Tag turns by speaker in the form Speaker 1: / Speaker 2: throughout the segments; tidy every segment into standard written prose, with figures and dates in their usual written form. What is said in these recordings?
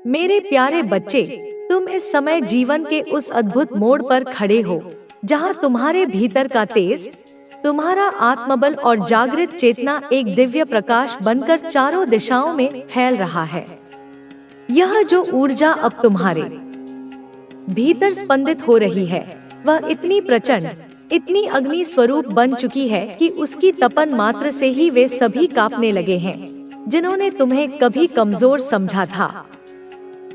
Speaker 1: मेरे प्यारे बच्चे, तुम इस समय जीवन के उस अद्भुत मोड़ पर खड़े हो जहां तुम्हारे भीतर का तेज, तुम्हारा आत्मबल और जागृत चेतना एक दिव्य प्रकाश बनकर चारों दिशाओं में फैल रहा है। यह जो ऊर्जा अब तुम्हारे भीतर स्पंदित हो रही है, वह इतनी प्रचंड, इतनी अग्नि स्वरूप बन चुकी है कि उसकी तपन मात्र से ही वे सभी कांपने लगे हैं जिन्होंने तुम्हें कभी कमजोर समझा था।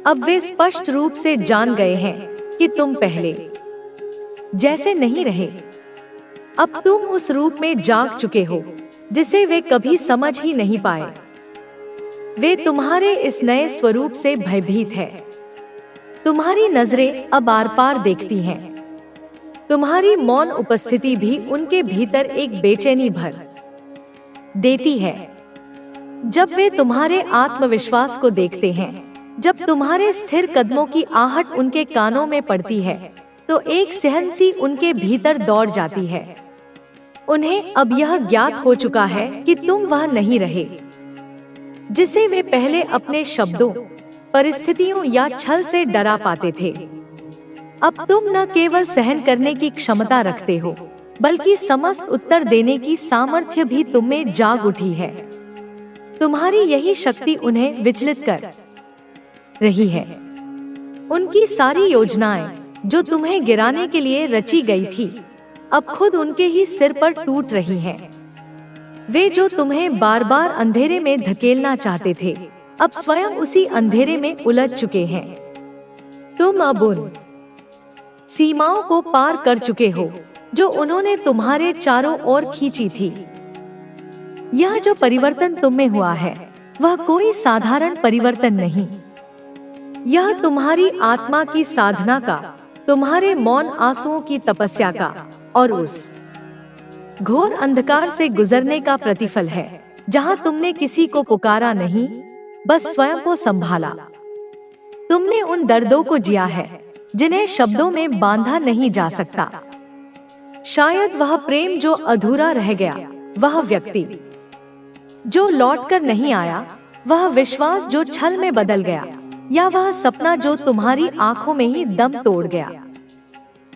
Speaker 1: अब वे स्पष्ट रूप से जान गए हैं कि तुम पहले जैसे नहीं रहे। अब तुम उस रूप में जाग चुके हो जिसे वे कभी समझ ही नहीं पाए। वे तुम्हारे इस नए स्वरूप से भयभीत है। तुम्हारी नजरें अब आर पार देखती हैं। तुम्हारी मौन उपस्थिति भी उनके भीतर एक बेचैनी भर देती है। जब वे तुम्हारे आत्मविश्वास को देखते हैं, जब तुम्हारे स्थिर कदमों की आहट उनके कानों में पड़ती है, तो एक सिहरन सी उनके भीतर दौड़ जाती है। उन्हें अब यह ज्ञात हो चुका है कि तुम वह नहीं रहे जिसे वे पहले अपने शब्दों, परिस्थितियों या छल से डरा पाते थे। अब तुम न केवल सहन करने की क्षमता रखते हो, बल्कि समस्त उत्तर देने की सामर्थ्य भी तुम में जाग उठी है। तुम्हारी यही शक्ति उन्हें विचलित कर रही है। उनकी सारी योजनाएं जो तुम्हें गिराने के लिए रची गई थी, अब खुद उनके ही सिर पर टूट रही हैं। वे जो तुम्हें बार बार अंधेरे में धकेलना चाहते थे, अब स्वयं उसी अंधेरे में उलझ चुके हैं। तुम अब उन सीमाओं को पार कर चुके हो जो उन्होंने तुम्हारे चारों ओर खींची थी। यह जो परिवर्तन तुम में हुआ है, वह कोई साधारण परिवर्तन नहीं। यह तुम्हारी आत्मा की साधना का, तुम्हारे मौन आंसुओं की तपस्या का और उस घोर अंधकार से गुजरने का प्रतिफल है जहां तुमने किसी को पुकारा नहीं, बस स्वयं को संभाला। तुमने उन दर्दों को जिया है जिन्हें शब्दों में बांधा नहीं जा सकता। शायद वह प्रेम जो अधूरा रह गया, वह व्यक्ति जो लौटकर नहीं आया, वह विश्वास जो छल में बदल गया, या वह सपना जो तुम्हारी आंखों में ही दम तोड़ गया।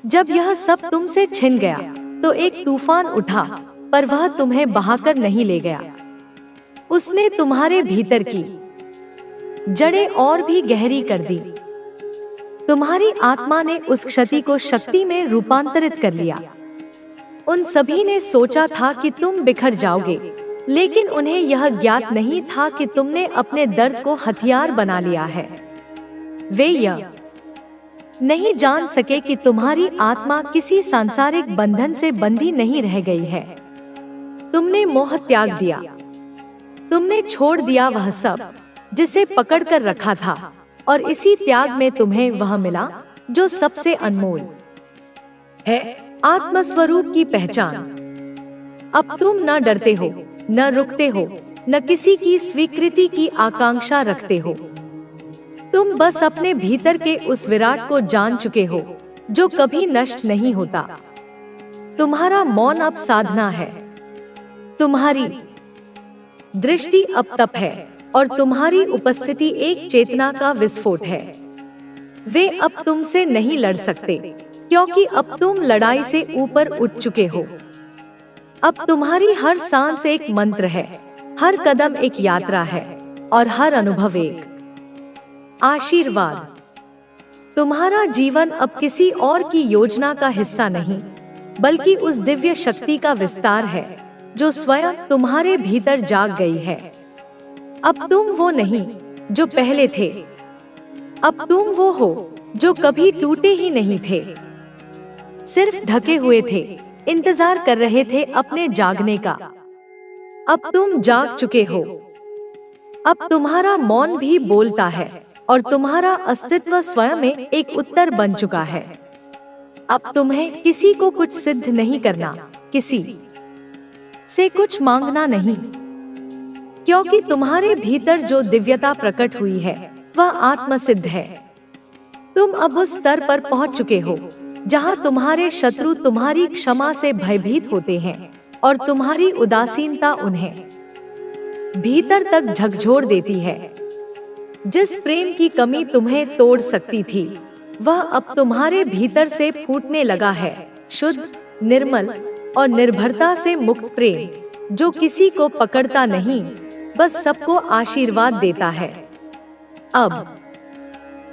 Speaker 1: जब यह सब तुमसे छिन गया तो एक तूफान उठा, पर वह तुम्हें बहाकर नहीं ले गया। उसने तुम्हारे भीतर की जड़ें और भी गहरी कर दी। तुम्हारी आत्मा ने उस क्षति को शक्ति में रूपांतरित कर लिया। उन सभी ने सोचा था कि तुम बिखर जाओगे, लेकिन उन्हें यह ज्ञात नहीं था कि तुमने अपने दर्द को हथियार बना लिया है। वे यह नहीं जान सके कि तुम्हारी आत्मा किसी सांसारिक बंधन से बंधी नहीं रह गई है। तुमने मोह त्याग दिया। तुमने छोड़ दिया वह सब जिसे पकड़ कर रखा था, और इसी त्याग में तुम्हें वह मिला जो सबसे अनमोल है, आत्मस्वरूप की पहचान। अब तुम न डरते हो, न रुकते हो, न किसी की स्वीकृति की आकांक्षा रखते हो। तुम बस अपने भीतर के उस विराट को जान चुके हो जो कभी नष्ट नहीं होता। तुम्हारा मौन अब साधना है, तुम्हारी दृष्टि अब तप है, और तुम्हारी उपस्थिति एक चेतना का विस्फोट है। वे अब तुमसे नहीं लड़ सकते, क्योंकि अब तुम लड़ाई से ऊपर उठ चुके हो। अब तुम्हारी हर सांस एक मंत्र है, हर कदम एक यात्रा है, और हर अनुभव एक आशीर्वाद। तुम्हारा जीवन अब किसी और की योजना का हिस्सा नहीं, बल्कि उस दिव्य शक्ति का विस्तार है जो स्वयं तुम्हारे भीतर जाग गई है। अब तुम वो नहीं जो पहले थे, अब तुम वो हो जो कभी टूटे ही नहीं थे, सिर्फ ढके हुए थे, इंतजार कर रहे थे अपने जागने का। अब तुम जाग चुके हो। अब तुम्हारा मौन भी बोलता है, और तुम्हारा अस्तित्व स्वयं में एक उत्तर बन चुका है। अब तुम्हें किसी को कुछ सिद्ध नहीं करना, किसी से कुछ मांगना नहीं, क्योंकि तुम्हारे भीतर जो दिव्यता प्रकट हुई है, वह आत्मसिद्ध है। तुम अब उस स्तर पर पहुंच चुके हो जहां तुम्हारे शत्रु तुम्हारी क्षमा से भयभीत होते हैं, और तुम्हारी उदासीनता उन्हें भीतर तक झकझोर देती है। जिस प्रेम की कमी तुम्हें तोड़ सकती थी, वह अब तुम्हारे भीतर से फूटने लगा है। शुद्ध, निर्मल और निर्भरता से मुक्त प्रेम, जो किसी को पकड़ता नहीं, बस सबको आशीर्वाद देता है। अब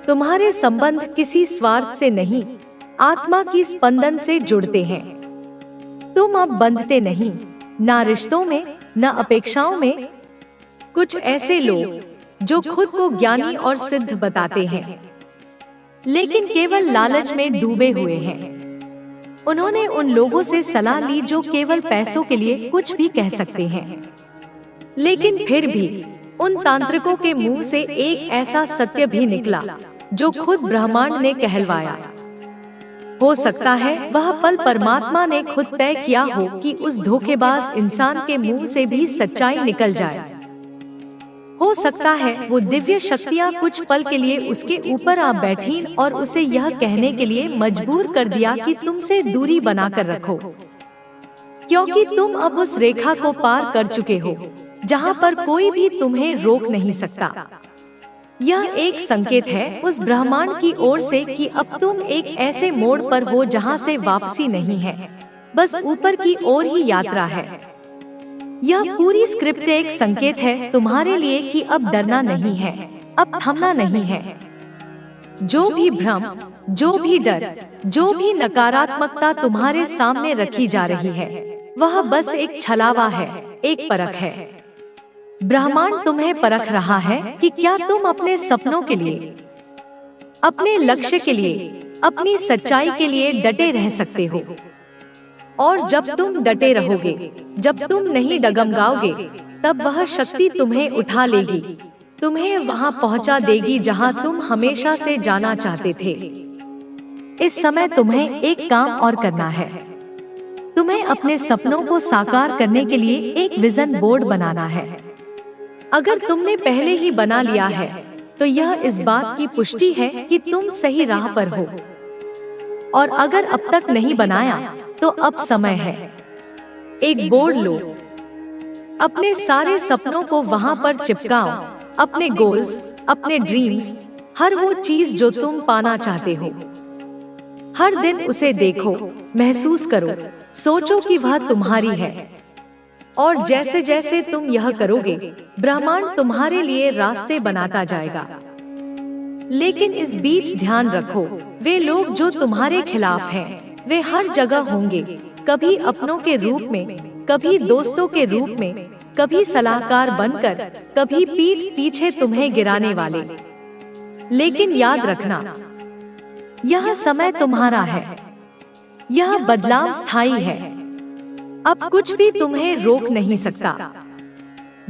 Speaker 1: तुम्हारे संबंध किसी स्वार्थ से नहीं, आत्मा की स्पंदन से जुड़ते हैं। तुम अब बंधते नहीं, ना रिश्तों में, ना अपेक्षाओं में। कुछ ऐसे लोग जो खुद को ज्ञानी और सिद्ध बताते हैं, लेकिन केवल लालच में डूबे हुए हैं। उन्होंने उन लोगों से सलाह ली जो केवल पैसों के लिए कुछ भी कह सकते हैं, लेकिन फिर भी उन तांत्रिकों के मुंह से एक ऐसा सत्य भी निकला जो खुद ब्रह्मांड ने कहलवाया। हो सकता है वह पल परमात्मा ने खुद तय किया हो कि उस धोखेबाज इंसान के मुंह से भी सच्चाई निकल जाए। हो सकता है वो दिव्य शक्तियाँ कुछ पल के लिए उसके ऊपर आ बैठी और उसे यह कहने के लिए मजबूर कर दिया कि तुमसे दूरी बनाकर रखो, क्योंकि तुम अब उस रेखा को पार कर चुके हो जहाँ पर कोई भी तुम्हें रोक नहीं सकता। यह एक संकेत है उस ब्रह्मांड की ओर से कि अब तुम एक ऐसे मोड़ पर हो जहाँ से वापसी नहीं है, बस ऊपर की ओर ही यात्रा है। यह पूरी स्क्रिप्ट एक संकेत है तुम्हारे लिए कि अब डरना नहीं है, अब थमना नहीं है। जो भी भ्रम, जो भी डर, जो भी नकारात्मकता तुम्हारे सामने रखी जा रही है, वह बस एक छलावा है, एक परख है। ब्रह्मांड तुम्हें परख रहा है कि क्या तुम अपने सपनों के लिए, अपने लक्ष्य के लिए, अपनी सच्चाई के लिए डटे रह सकते हो। और जब तुम डटे रहोगे, जब तुम नहीं डगमगाओगे, तब वह शक्ति तुम्हें उठा लेगी, तुम्हें वहां पहुंचा देगी जहां तुम हमेशा से जाना चाहते थे। इस समय तुम्हें एक काम और करना है। तुम्हें अपने सपनों को साकार करने के लिए एक विजन बोर्ड बनाना है। अगर तुमने पहले ही बना लिया है, तो यह इस बात की पुष्टि है कि तुम सही राह पर हो। और अगर अब तक नहीं बनाया, तो अब समय है। एक बोर्ड लो, अपने सारे सपनों को वहां पर चिपकाओ, अपने गोल्स, अपने ड्रीम्स, हर वो चीज जो तुम पाना चाहते हो। हर दिन उसे देखो, महसूस करो, सोचो कि वह तुम्हारी है। और जैसे जैसे तुम यह करोगे, ब्रह्मांड तुम्हारे लिए रास्ते बनाता जाएगा। लेकिन इस बीच ध्यान रखो, वे लोग जो तुम्हारे खिलाफ हैं, वे हर जगह होंगे, कभी अपनों के रूप में, कभी दोस्तों के रूप में, कभी सलाहकार बनकर, कभी पीठ पीछे तुम्हें गिराने वाले। लेकिन याद रखना, यह समय तुम्हारा है, यह बदलाव स्थायी है। अब कुछ भी तुम्हें रोक नहीं सकता।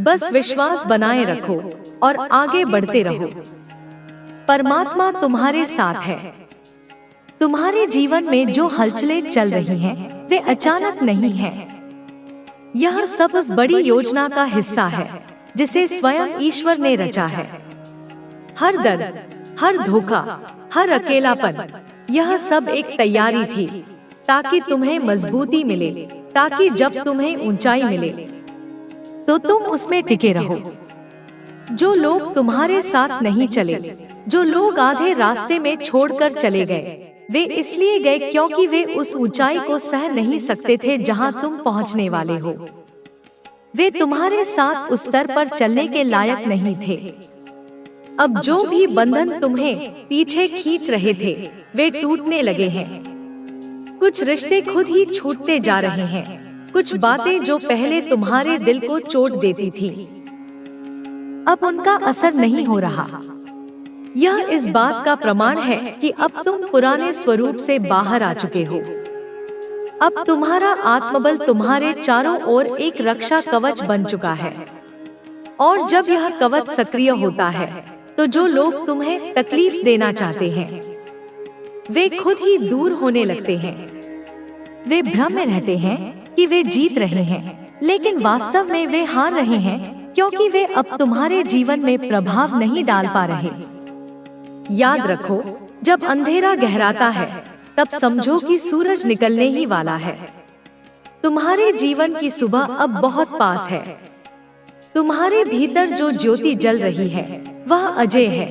Speaker 1: बस विश्वास बनाए रखो और आगे बढ़ते रहो। परमात्मा तुम्हारे साथ है। तुम्हारे जीवन में जो हलचलें चल रही हैं, वे अचानक नहीं हैं। यह सब उस बड़ी योजना का हिस्सा है जिसे स्वयं ईश्वर ने रचा है। हर दर्द, हर धोखा, हर अकेलापन, यह सब एक तैयारी थी ताकि तुम्हें मजबूती मिले, ताकि जब तुम्हें ऊंचाई मिले तो तुम उसमें टिके रहो। जो लोग तुम्हारे साथ नहीं चले, जो लोग आधे रास्ते में छोड़कर चले गए, वे इसलिए गए क्योंकि वे उस ऊंचाई को सह नहीं सकते थे जहां तुम पहुंचने वाले हो। वे तुम्हारे साथ उस स्तर पर चलने के लायक नहीं थे। अब जो भी बंधन तुम्हें पीछे खींच रहे थे, वे टूटने लगे हैं। कुछ रिश्ते खुद ही छूटते जा रहे हैं। कुछ बातें जो पहले तुम्हारे दिल को चोट देती थी, अब उनका असर नहीं हो रहा। यह इस बात का प्रमाण है कि अब तुम पुराने स्वरूप से बाहर आ चुके हो। अब तुम्हारा आत्मबल तुम्हारे चारों ओर एक रक्षा कवच बन चुका है। और जब यह कवच सक्रिय होता है, तो जो लोग तुम्हें तकलीफ देना चाहते हैं, वे खुद ही दूर होने लगते हैं। वे भ्रम में रहते हैं कि वे जीत रहे हैं, लेकिन वास्तव में वे हार रहे हैं, क्योंकि वे अब तुम्हारे जीवन में प्रभाव नहीं डाल पा रहे। याद रखो, जब अंधेरा गहराता है, तब समझो कि सूरज निकलने ही वाला है। तुम्हारे जीवन की सुबह अब बहुत पास है। तुम्हारे भीतर जो ज्योति जल रही है, वह अजय है।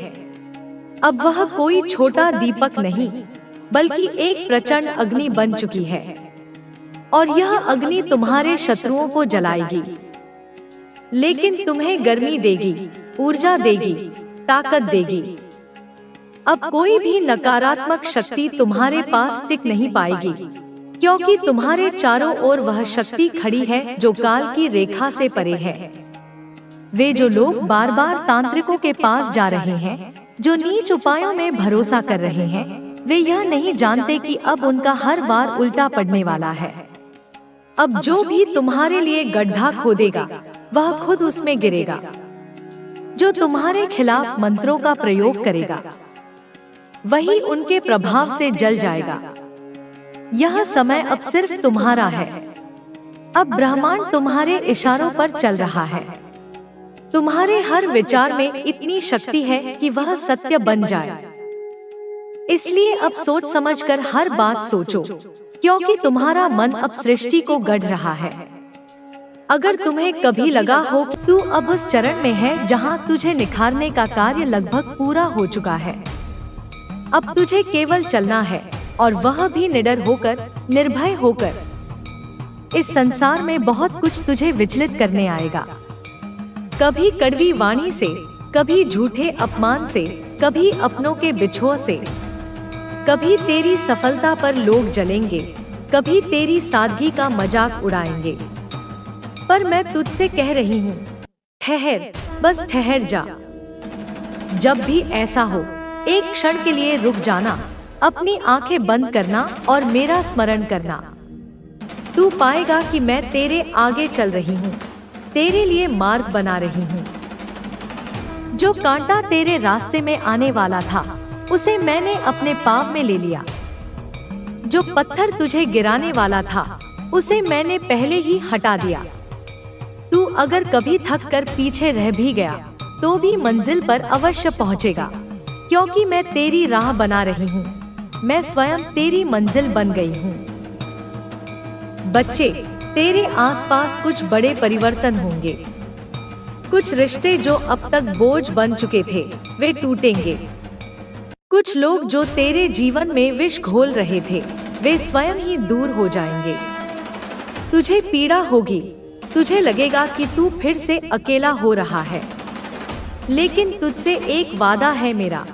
Speaker 1: अब वह कोई छोटा दीपक नहीं, बल्कि एक प्रचंड अग्नि बन चुकी है, और यह अग्नि तुम्हारे शत्रुओं को जलाएगी, लेकिन तुम्हें गर्मी देगी, ऊर्जा देगी, ताकत देगी। अब कोई भी नकारात्मक शक्ति तुम्हारे पास टिक नहीं पाएगी, क्योंकि तुम्हारे चारों ओर वह शक्ति खड़ी है जो काल की रेखा से परे है। वे जो लोग बार बार तांत्रिकों के पास जा रहे हैं, जो नीच उपायों में भरोसा कर रहे हैं, वे यह नहीं जानते कि अब उनका हर वार उल्टा पड़ने वाला है। अब जो भी तुम्हारे लिए गड्ढा खोदेगा, वह खुद उसमें गिरेगा। जो तुम्हारे खिलाफ मंत्रों का प्रयोग करेगा, वही उनके प्रभाव से जल जाएगा। यह समय अब सिर्फ तुम्हारा है। अब ब्रह्मांड तुम्हारे इशारों पर चल रहा है। तुम्हारे हर विचार में इतनी शक्ति है कि वह सत्य बन जाए। इसलिए अब सोच समझकर हर बात सोचो, क्योंकि तुम्हारा मन अब सृष्टि को गढ़ रहा है। अगर तुम्हें कभी लगा हो कि तू अब उस चरण में है जहां तुझे निखारने का कार्य लगभग पूरा हो चुका है, अब तुझे केवल चलना है, और वह भी निडर होकर, निर्भय होकर। इस संसार में बहुत कुछ तुझे विचलित करने आएगा, कभी कड़वी वाणी से, कभी झूठे अपमान से, कभी अपनों के बिछोह से। कभी तेरी सफलता पर लोग जलेंगे, कभी तेरी सादगी का मजाक उड़ाएंगे। पर मैं तुझसे कह रही हूँ, ठहर, बस ठहर जा। जब भी ऐसा हो, एक क्षण के लिए रुक जाना, अपनी आंखें बंद करना और मेरा स्मरण करना। तू पाएगा कि मैं तेरे आगे चल रही हूँ, तेरे लिए मार्ग बना रही हूँ। जो कांटा तेरे रास्ते में आने वाला था, उसे मैंने अपने पाँव में ले लिया। जो पत्थर तुझे गिराने वाला था, उसे मैंने पहले ही हटा दिया। तू अगर कभी थक कर पीछे रह भी गया, तो भी मंजिल पर अवश्य पहुँचेगा, क्योंकि मैं तेरी राह बना रही हूँ। मैं स्वयं तेरी मंजिल बन गई हूँ। बच्चे, तेरे आसपास कुछ बड़े परिवर्तन होंगे। कुछ रिश्ते जो अब तक बोझ बन चुके थे, वे टूटेंगे। कुछ लोग जो तेरे जीवन में विष घोल रहे थे, वे स्वयं ही दूर हो जाएंगे। तुझे पीड़ा होगी, तुझे लगेगा कि तू फिर से अकेला हो रहा है, लेकिन तुझसे एक वादा है मेरा।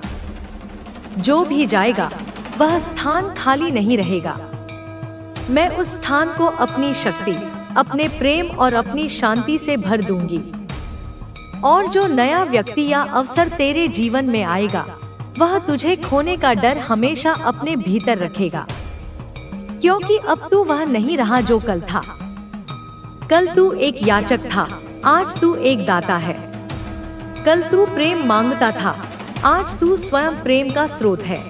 Speaker 1: जो भी जाएगा, वह स्थान खाली नहीं रहेगा। मैं उस स्थान को अपनी शक्ति, अपने प्रेम और अपनी शांति से भर दूंगी। और जो नया व्यक्ति या अवसर तेरे जीवन में आएगा, वह तुझे खोने का डर हमेशा अपने भीतर रखेगा, क्योंकि अब तू वह नहीं रहा जो कल था। कल तू एक याचक था, आज तू एक दाता है। कल तू प्रेम मांगता था, आज तू स्वयं प्रेम का स्रोत है।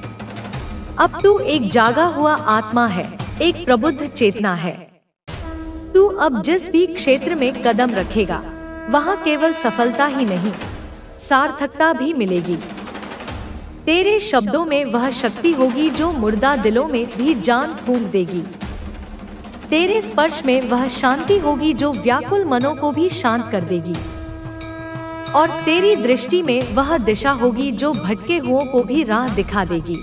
Speaker 1: अब तू एक जागा हुआ आत्मा है, एक प्रबुद्ध चेतना है। तू अब जिस भी क्षेत्र में कदम रखेगा, वहाँ केवल सफलता ही नहीं, सार्थकता भी मिलेगी। तेरे शब्दों में वह शक्ति होगी जो मुर्दा दिलों में भी जान फूंक देगी। तेरे स्पर्श में वह शांति होगी जो व्याकुल मनों को भी शांत कर देगी। और तेरी दृष्टि में वह दिशा होगी जो भटके हुओं को भी राह दिखा देगी।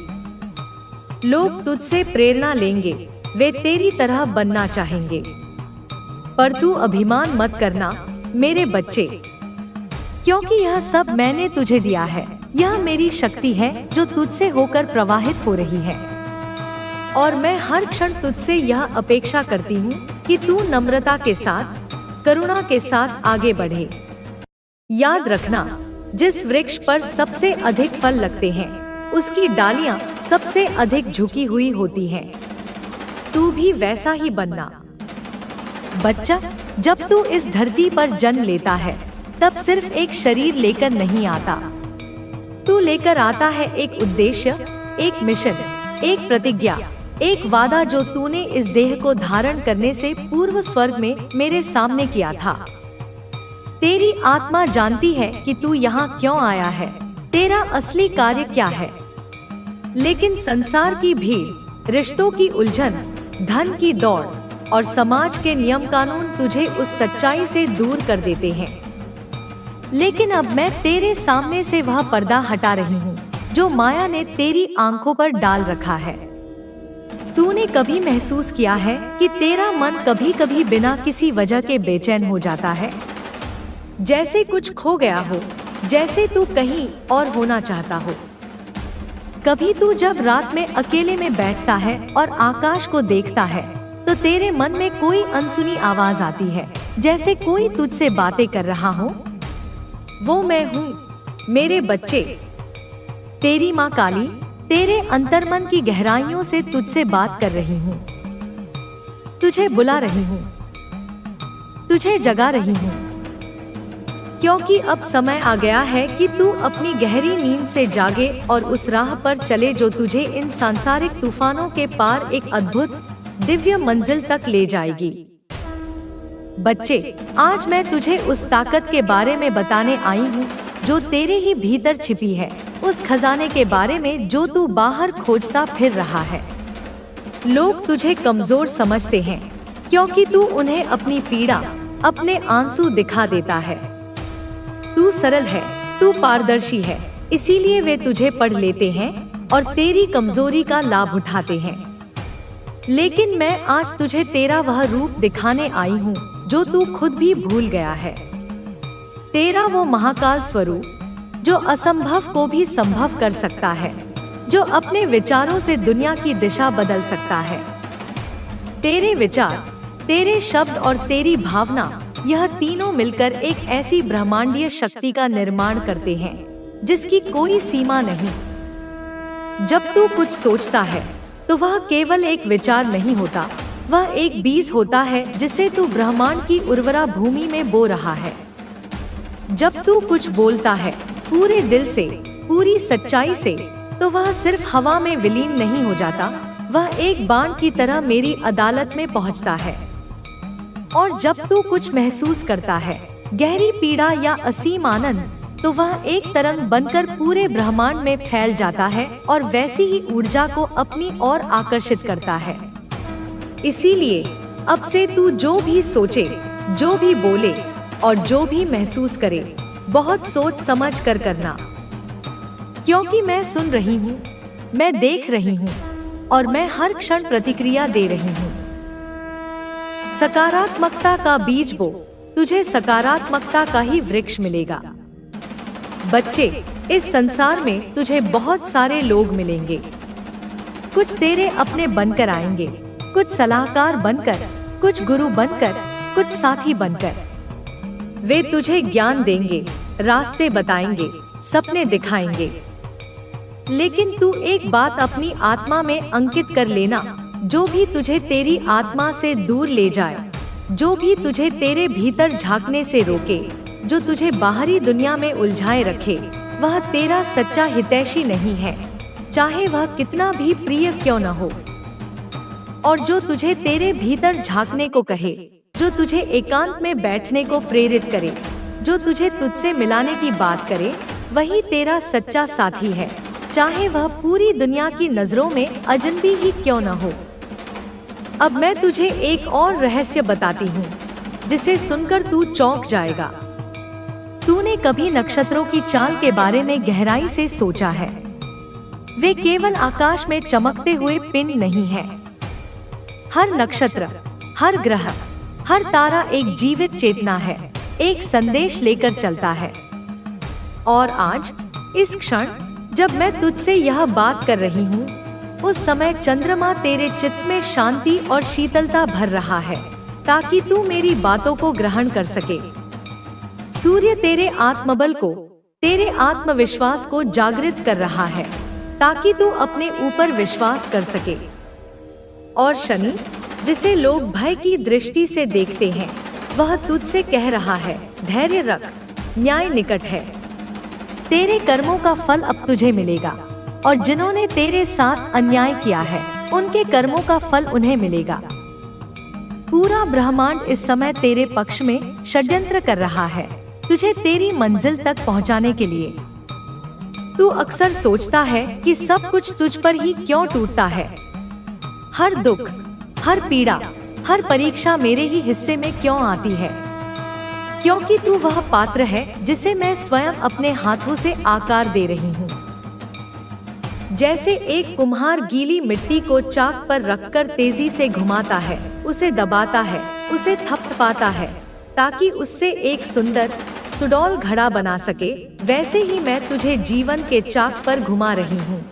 Speaker 1: लोग तुझसे प्रेरणा लेंगे, वे तेरी तरह बनना चाहेंगे। पर तू अभिमान मत करना मेरे बच्चे, क्योंकि यह सब मैंने तुझे दिया है। यह मेरी शक्ति है जो तुझसे होकर प्रवाहित हो रही है। और मैं हर क्षण तुझसे यह अपेक्षा करती हूँ कि तू नम्रता के साथ, करुणा के साथ आगे बढ़े। याद रखना, जिस वृक्ष पर सबसे अधिक फल लगते हैं, उसकी डालियां सबसे अधिक झुकी हुई होती हैं। तू भी वैसा ही बनना। बच्चा, जब तू इस धरती पर जन्म लेता है, तब सिर्फ एक शरीर लेकर नहीं आता। तू लेकर आता है एक उद्देश्य, एक मिशन, एक प्रतिज्ञा, एक वादा जो तूने इस देह को धारण करने से पूर्व स्वर्ग में मेरे सामने किया था। तेरी आत्मा जानती है कि तू यहाँ क्यों आया है, तेरा असली कार्य क्या है। लेकिन संसार की भीड़, रिश्तों की उलझन, धन की दौड़ और समाज के नियम कानून तुझे उस सच्चाई से दूर कर देते हैं। लेकिन अब मैं तेरे सामने से वह पर्दा हटा रही हूँ जो माया ने तेरी आंखों पर डाल रखा है। तूने कभी महसूस किया है कि तेरा मन कभी कभी बिना किसी वजह के बेचैन हो जाता है, जैसे कुछ खो गया हो, जैसे तू कहीं और होना चाहता हो। कभी तू जब रात में अकेले में बैठता है और आकाश को देखता है तो तेरे मन में कोई अनसुनी आवाज आती है, जैसे कोई तुझसे बातें कर रहा हो। वो मैं हूँ मेरे बच्चे, तेरी माँ काली तेरे अंतर्मन की गहराइयों से तुझसे बात कर रही हूँ। तुझे बुला रही हूँ, तुझे जगा रही हूँ, क्योंकि अब समय आ गया है कि तू अपनी गहरी नींद से जागे और उस राह पर चले जो तुझे इन सांसारिक तूफानों के पार एक अद्भुत दिव्य मंजिल तक ले जाएगी। बच्चे, आज मैं तुझे उस ताकत के बारे में बताने आई हूँ जो तेरे ही भीतर छिपी है, उस खजाने के बारे में जो तू बाहर खोजता फिर रहा है। लोग तुझे कमजोर समझते हैं क्योंकि तू उन्हें अपनी पीड़ा, अपने आंसू दिखा देता है। तू सरल है, तू पारदर्शी है, इसीलिए वे तुझे पढ़ लेते हैं और तेरी कमजोरी का लाभ उठाते हैं। लेकिन मैं आज तुझे तेरा वह रूप दिखाने आई हूँ जो तू खुद भी भूल गया है। तेरा वो महाकाल स्वरूप जो असंभव को भी संभव कर सकता है, जो अपने विचारों से दुनिया की दिशा बदल सकता है। तेरे विचार, तेरे शब्द और तेरी भावना, यह तीनों मिलकर एक ऐसी ब्रह्मांडीय शक्ति का निर्माण करते हैं जिसकी कोई सीमा नहीं। जब तू कुछ सोचता है तो वह केवल एक विचार नहीं होता, वह एक बीज होता है जिसे तू ब्रह्मांड की उर्वरा भूमि में बो रहा है। जब तू कुछ बोलता है पूरे दिल से, पूरी सच्चाई से, तो वह सिर्फ हवा में विलीन नहीं हो जाता, वह एक बाण की तरह मेरी अदालत में पहुंचता है। और जब तू कुछ महसूस करता है, गहरी पीड़ा या असीम आनंद, तो वह एक तरंग बनकर पूरे ब्रह्मांड में फैल जाता है और वैसी ही ऊर्जा को अपनी ओर आकर्षित करता है। इसीलिए अब से तू जो भी सोचे, जो भी बोले और जो भी महसूस करे, बहुत सोच समझ कर करना, क्योंकि मैं सुन रही हूँ, मैं देख रही हूँ और मैं हर क्षण प्रतिक्रिया दे रही हूँ। सकारात्मकता का बीज बो, तुझे सकारात्मकता का ही वृक्ष मिलेगा। बच्चे, इस संसार में तुझे बहुत सारे लोग मिलेंगे। कुछ तेरे अपने बनकर आएंगे, कुछ सलाहकार बनकर, कुछ गुरु बनकर, कुछ साथी बनकर। वे तुझे ज्ञान देंगे, रास्ते बताएंगे, सपने दिखाएंगे। लेकिन तू एक बात अपनी आत्मा में अंकित कर लेना, जो भी तुझे तेरी आत्मा से दूर ले जाए, जो भी तुझे तेरे भीतर झांकने से रोके, जो तुझे बाहरी दुनिया में उलझाए रखे, वह तेरा सच्चा हितैषी नहीं है, चाहे वह कितना भी प्रिय क्यों न हो। और जो तुझे तेरे भीतर झांकने को कहे, जो तुझे एकांत में बैठने को प्रेरित करे, जो तुझे तुझसे मिलाने की बात करे, वही तेरा सच्चा साथी है, चाहे वह पूरी दुनिया की नजरों में अजनबी ही क्यों न हो। अब मैं तुझे एक और रहस्य बताती हूँ, जिसे सुनकर तू चौंक जाएगा। तूने कभी नक्षत्रों की चाल के बारे में गहराई से सोचा है? वे केवल आकाश में चमकते हुए पिंड नहीं है। हर नक्षत्र, हर ग्रह, हर तारा एक जीवित चेतना है, एक संदेश लेकर चलता है। और आज, इस क्षण, जब मैं तुझसे यह बात कर रही हूँ, उस समय चंद्रमा तेरे चित्त में शांति और शीतलता भर रहा है, ताकि तू मेरी बातों को ग्रहण कर सके। सूर्य तेरे आत्मबल को, तेरे आत्मविश्वास को जागृत कर रहा है, ताकि तू अपने ऊपर विश्वास कर सके। और शनि, जिसे लोग भय की दृष्टि से देखते हैं, वह तुझसे कह रहा है, धैर्य रख, न्याय निकट है। तेरे कर्मों का फल अब तुझे मिलेगा, और जिन्होंने तेरे साथ अन्याय किया है, उनके कर्मों का फल उन्हें मिलेगा। पूरा ब्रह्मांड इस समय तेरे पक्ष में षड्यंत्र कर रहा है, तुझे तेरी मंजिल तक पहुंचाने के लिए। तू अक्सर सोचता है कि सब कुछ तुझ पर ही क्यों टूटता है। हर दुख, हर पीड़ा, हर परीक्षा मेरे ही हिस्से में क्यों आती है। क्योंकि तू वह पात्र है जिसे मैं स्वयं अपने हाथों से आकार दे रही हूँ। जैसे एक कुम्हार गीली मिट्टी को चाक पर रखकर तेजी से घुमाता है, उसे दबाता है, उसे थपथपाता है, ताकि उससे एक सुंदर सुडौल घड़ा बना सके, वैसे ही मैं तुझे जीवन के चाक पर घुमा रही हूँ।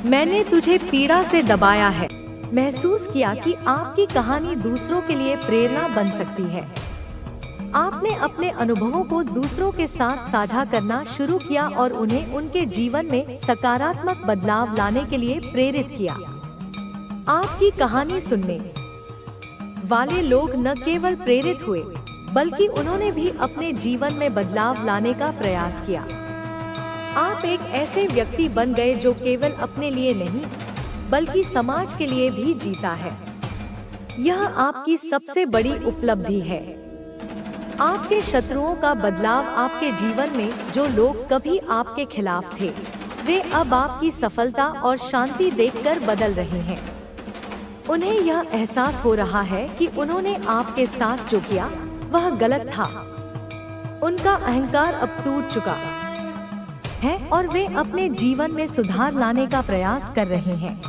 Speaker 1: मैंने तुझे पीड़ा से दबाया है। महसूस किया कि आपकी कहानी दूसरों के लिए प्रेरणा बन सकती है। आपने अपने अनुभवों को दूसरों के साथ साझा करना शुरू किया और उन्हें उनके जीवन में सकारात्मक बदलाव लाने के लिए प्रेरित किया। आपकी कहानी सुनने वाले लोग न केवल प्रेरित हुए, बल्कि उन्होंने भी अपने जीवन में बदलाव लाने का प्रयास किया। आप एक ऐसे व्यक्ति बन गए जो केवल अपने लिए नहीं, बल्कि समाज के लिए भी जीता है। यह आपकी सबसे बड़ी उपलब्धि है। आपके शत्रुओं का बदलाव आपके जीवन में जो लोग कभी आपके खिलाफ थे, वे अब आपकी सफलता और शांति देखकर बदल रहे हैं। उन्हें यह एहसास हो रहा है कि उन्होंने आपके साथ जो किया वह गलत था। उनका अहंकार अब टूट चुका है और वे अपने जीवन में सुधार लाने का प्रयास कर रहे हैं।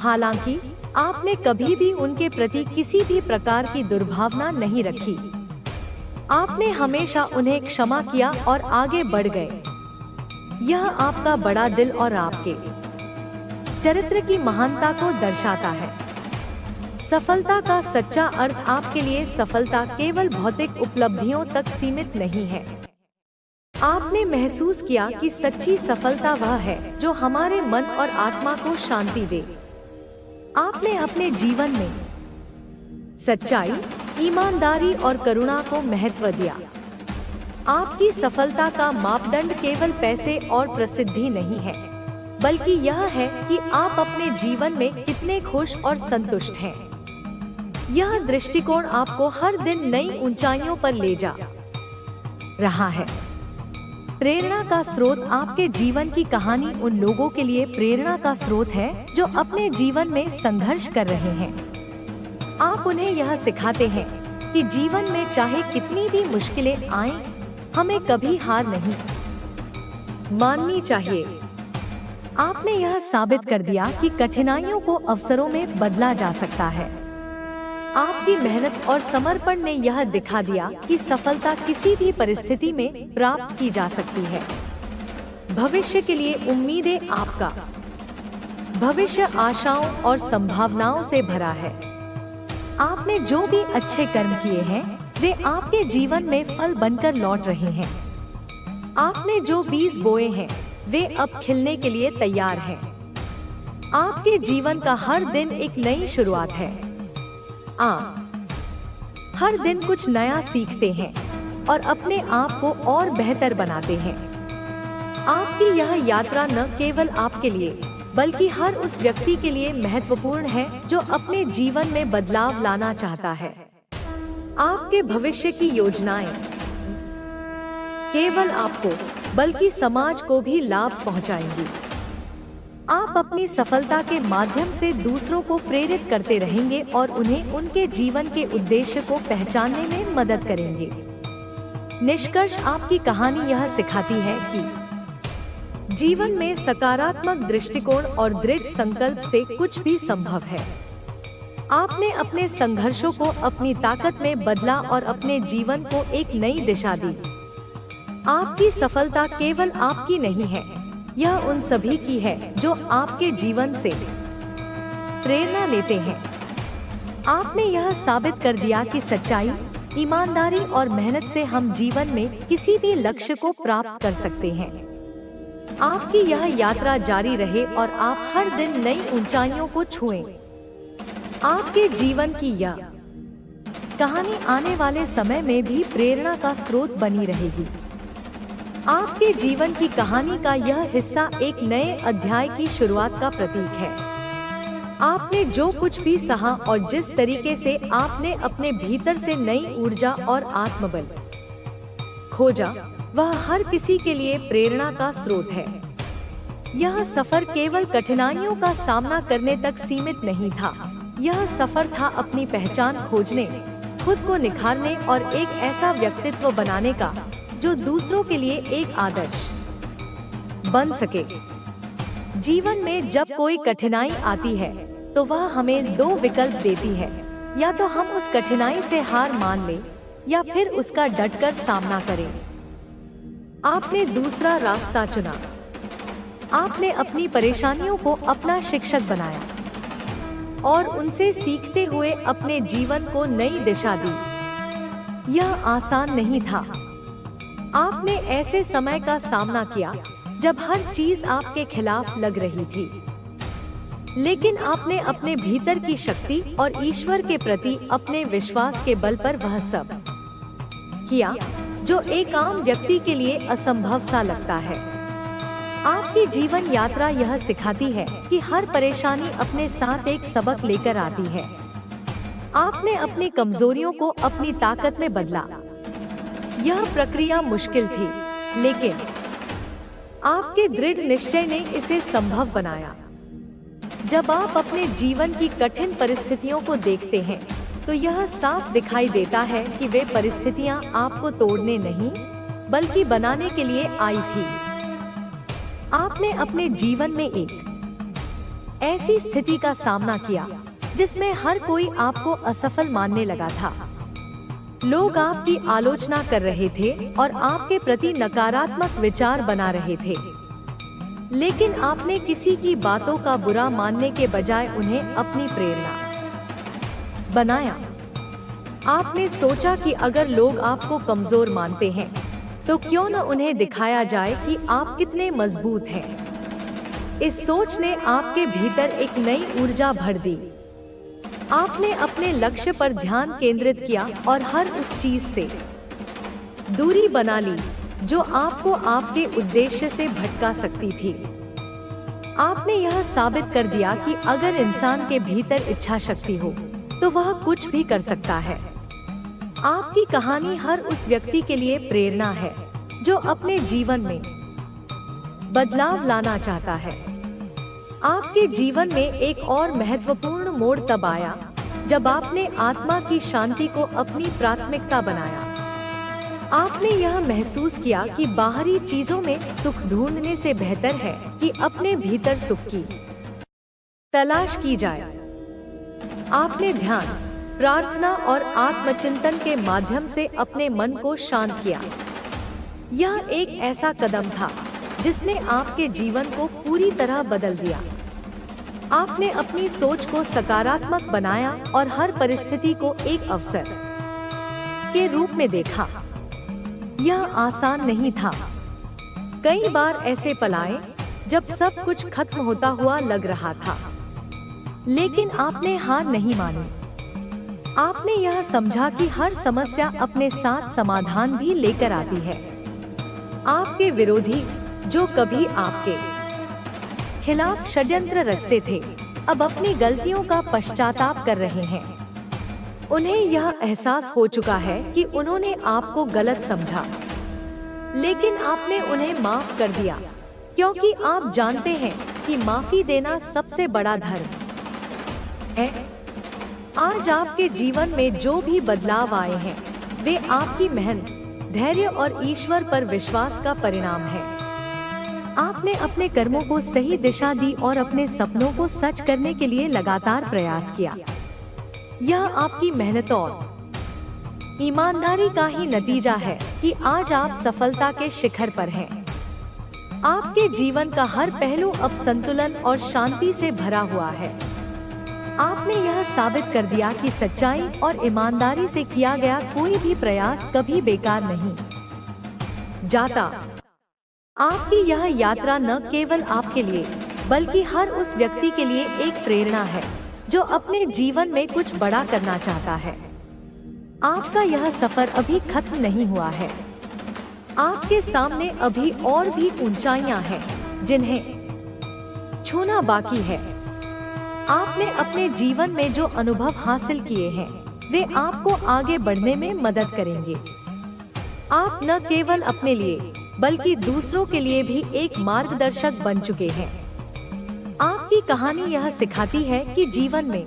Speaker 1: हालांकि आपने कभी भी उनके प्रति किसी भी प्रकार की दुर्भावना नहीं रखी। आपने हमेशा उन्हें क्षमा किया और आगे बढ़ गए। यह आपका बड़ा दिल और आपके चरित्र की महानता को दर्शाता है। सफलता का सच्चा अर्थ आपके लिए सफलता केवल भौतिक उपलब्धियों तक सीमित नहीं है। आपने महसूस किया कि सच्ची सफलता वह है जो हमारे मन और आत्मा को शांति दे। आपने अपने जीवन में सच्चाई, ईमानदारी और करुणा को महत्व दिया। आपकी सफलता का मापदंड केवल पैसे और प्रसिद्धि नहीं है, बल्कि यह है कि आप अपने जीवन में कितने खुश और संतुष्ट हैं। यह दृष्टिकोण आपको हर दिन नई ऊंचाइयों पर ले जा रहा है। प्रेरणा का स्रोत आपके जीवन की कहानी उन लोगों के लिए प्रेरणा का स्रोत है जो अपने जीवन में संघर्ष कर रहे हैं। आप उन्हें यह सिखाते हैं कि जीवन में चाहे कितनी भी मुश्किलें आएं, हमें कभी हार नहीं माननी चाहिए। आपने यह साबित कर दिया कि कठिनाइयों को अवसरों में बदला जा सकता है। आपकी मेहनत और समर्पण ने यह दिखा दिया कि सफलता किसी भी परिस्थिति में प्राप्त की जा सकती है। भविष्य के लिए उम्मीदें आपका भविष्य आशाओं और संभावनाओं से भरा है। आपने जो भी अच्छे कर्म किए हैं, वे आपके जीवन में फल बनकर लौट रहे हैं। आपने जो बीज बोए हैं, वे अब खिलने के लिए तैयार हैं। आपके जीवन का हर दिन एक नई शुरुआत है। आप हर दिन कुछ नया सीखते हैं और अपने आप को और बेहतर बनाते हैं। आपकी यह यात्रा न केवल आपके लिए, बल्कि हर उस व्यक्ति के लिए महत्वपूर्ण है जो अपने जीवन में बदलाव लाना चाहता है। आपके भविष्य की योजनाएं केवल आपको, बल्कि समाज को भी लाभ पहुंचाएंगी। आप अपनी सफलता के माध्यम से दूसरों को प्रेरित करते रहेंगे और उन्हें उनके जीवन के उद्देश्य को पहचानने में मदद करेंगे। निष्कर्ष, आपकी कहानी यह सिखाती है कि जीवन में सकारात्मक दृष्टिकोण और दृढ़ संकल्प से कुछ भी संभव है। आपने अपने संघर्षों को अपनी ताकत में बदला और अपने जीवन को एक नई दिशा दी। आपकी सफलता केवल आपकी नहीं है, यह उन सभी की है जो आपके जीवन से प्रेरणा लेते हैं। आपने यह साबित कर दिया कि सच्चाई, ईमानदारी और मेहनत से हम जीवन में किसी भी लक्ष्य को प्राप्त कर सकते हैं। आपकी यह यात्रा जारी रहे और आप हर दिन नई ऊंचाइयों को छुएं। आपके जीवन की यह कहानी आने वाले समय में भी प्रेरणा का स्रोत बनी रहेगी। आपके जीवन की कहानी का यह हिस्सा एक नए अध्याय की शुरुआत का प्रतीक है। आपने जो कुछ भी सहा और जिस तरीके से आपने अपने भीतर से नई ऊर्जा और आत्मबल खोजा, वह हर किसी के लिए प्रेरणा का स्रोत है। यह सफर केवल कठिनाइयों का सामना करने तक सीमित नहीं था। यह सफर था अपनी पहचान खोजने, खुद को निखारने और एक ऐसा व्यक्तित्व बनाने का जो दूसरों के लिए एक आदर्श बन सके। जीवन में जब कोई कठिनाई आती है तो वह हमें दो विकल्प देती है, या तो हम उस कठिनाई से हार मान लें या फिर उसका डटकर सामना करें। आपने दूसरा रास्ता चुना। आपने अपनी परेशानियों को अपना शिक्षक बनाया और उनसे सीखते हुए अपने जीवन को नई दिशा दी। यह आसान नहीं था। आपने ऐसे समय का सामना किया जब हर चीज आपके खिलाफ लग रही थी, लेकिन आपने अपने भीतर की शक्ति और ईश्वर के प्रति अपने विश्वास के बल पर वह सब किया जो एक आम व्यक्ति के लिए असंभव सा लगता है। आपकी जीवन यात्रा यह सिखाती है कि हर परेशानी अपने साथ एक सबक लेकर आती है। आपने अपनी कमजोरियों को अपनी ताकत में बदला। यह प्रक्रिया मुश्किल थी, लेकिन आपके दृढ़ निश्चय ने इसे संभव बनाया। जब आप अपने जीवन की कठिन परिस्थितियों को देखते हैं तो यह साफ दिखाई देता है कि वे परिस्थितियां आपको तोड़ने नहीं बल्कि बनाने के लिए आई थी। आपने अपने जीवन में एक ऐसी स्थिति का सामना किया जिसमें हर कोई आपको असफल मानने लगा था। लोग आपकी आलोचना कर रहे थे और आपके प्रति नकारात्मक विचार बना रहे थे, लेकिन आपने किसी की बातों का बुरा मानने के बजाय उन्हें अपनी प्रेरणा बनाया। आपने सोचा कि अगर लोग आपको कमजोर मानते हैं तो क्यों न उन्हें दिखाया जाए कि आप कितने मजबूत हैं। इस सोच ने आपके भीतर एक नई ऊर्जा भर दी। आपने अपने लक्ष्य पर ध्यान केंद्रित किया और हर उस चीज से दूरी बना ली जो आपको आपके उद्देश्य से भटका सकती थी। आपने यह साबित कर दिया कि अगर इंसान के भीतर इच्छा शक्ति हो तो वह कुछ भी कर सकता है। आपकी कहानी हर उस व्यक्ति के लिए प्रेरणा है जो अपने जीवन में बदलाव लाना चाहता है। आपके जीवन में एक और महत्वपूर्ण मोड़ तब आया जब आपने आत्मा की शांति को अपनी प्राथमिकता बनाया। आपने यह महसूस किया कि बाहरी चीजों में सुख ढूंढने से बेहतर है कि अपने भीतर सुख की तलाश की जाए। आपने ध्यान, प्रार्थना और आत्मचिंतन के माध्यम से अपने मन को शांत किया। यह एक ऐसा कदम था जिसने आपके जीवन को पूरी तरह बदल दिया। आपने अपनी सोच को सकारात्मक बनाया और हर परिस्थिति को एक अवसर के रूप में देखा। यह आसान नहीं था। कई बार ऐसे पल आए जब सब कुछ खत्म होता हुआ लग रहा था, लेकिन आपने हार नहीं मानी। आपने यह समझा कि हर समस्या अपने साथ समाधान भी लेकर आती है। आपके विरोधी जो कभी आपके खिलाफ षड्यंत्र रचते थे, अब अपनी गलतियों का पश्चाताप कर रहे हैं। उन्हें यह एहसास हो चुका है कि उन्होंने आपको गलत समझा, लेकिन आपने उन्हें माफ कर दिया, क्योंकि आप जानते हैं कि माफी देना सबसे बड़ा धर्म है। आज आपके जीवन में जो भी बदलाव आए हैं, वे आपकी मेहनत, धैर्य और ईश्वर पर विश्वास का परिणाम है। आपने अपने कर्मों को सही दिशा दी और अपने सपनों को सच करने के लिए लगातार प्रयास किया। यह आपकी मेहनत और ईमानदारी का ही नतीजा है कि आज आप सफलता के शिखर पर हैं। आपके जीवन का हर पहलू अब संतुलन और शांति से भरा हुआ है। आपने यह साबित कर दिया कि सच्चाई और ईमानदारी से किया गया कोई भी प्रयास कभी बेकार नहीं जाता। आपकी यह यात्रा न केवल आपके लिए बल्कि हर उस व्यक्ति के लिए एक प्रेरणा है जो अपने जीवन में कुछ बड़ा करना चाहता है। आपका यह सफर अभी खत्म नहीं हुआ है। आपके सामने अभी और भी ऊंचाइयां हैं जिन्हें छूना बाकी है। आपने अपने जीवन में जो अनुभव हासिल किए हैं, वे आपको आगे बढ़ने में मदद करेंगे। आप न केवल अपने लिए बल्कि दूसरों के लिए भी एक मार्गदर्शक बन चुके हैं। आपकी कहानी यह सिखाती है कि जीवन में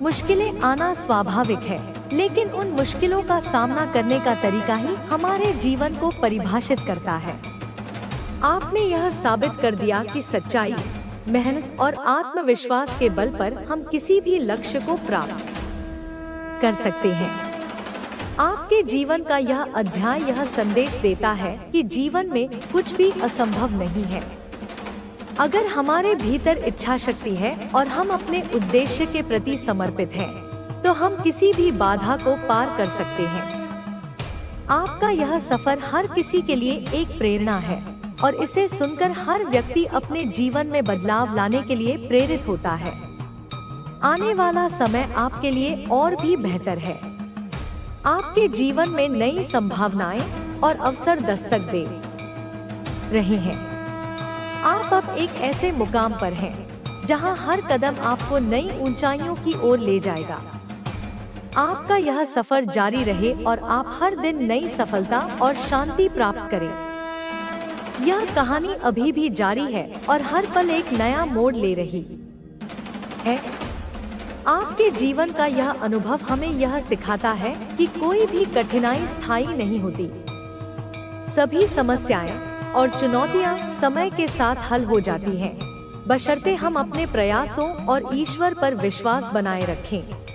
Speaker 1: मुश्किलें आना स्वाभाविक है, लेकिन उन मुश्किलों का सामना करने का तरीका ही हमारे जीवन को परिभाषित करता है। आपने यह साबित कर दिया कि सच्चाई, मेहनत और आत्मविश्वास के बल पर हम किसी भी लक्ष्य को प्राप्त कर सकते हैं। आपके जीवन का यह अध्याय यह संदेश देता है कि जीवन में कुछ भी असंभव नहीं है। अगर हमारे भीतर इच्छा शक्ति है और हम अपने उद्देश्य के प्रति समर्पित हैं, तो हम किसी भी बाधा को पार कर सकते हैं। आपका यह सफर हर किसी के लिए एक प्रेरणा है और इसे सुनकर हर व्यक्ति अपने जीवन में बदलाव लाने के लिए प्रेरित होता है। आने वाला समय आपके लिए और भी बेहतर है। आपके जीवन में नई संभावनाएं और अवसर दस्तक दे रहे हैं। आप अब एक ऐसे मुकाम पर हैं जहां हर कदम आपको नई ऊंचाइयों की ओर ले जाएगा। आपका यह सफर जारी रहे और आप हर दिन नई सफलता और शांति प्राप्त करें। यह कहानी अभी भी जारी है और हर पल एक नया मोड़ ले रही है। आपके जीवन का यह अनुभव हमें यह सिखाता है कि कोई भी कठिनाई स्थायी नहीं होती। सभी समस्याएं और चुनौतियां समय के साथ हल हो जाती हैं, बशर्ते हम अपने प्रयासों और ईश्वर पर विश्वास बनाए रखें।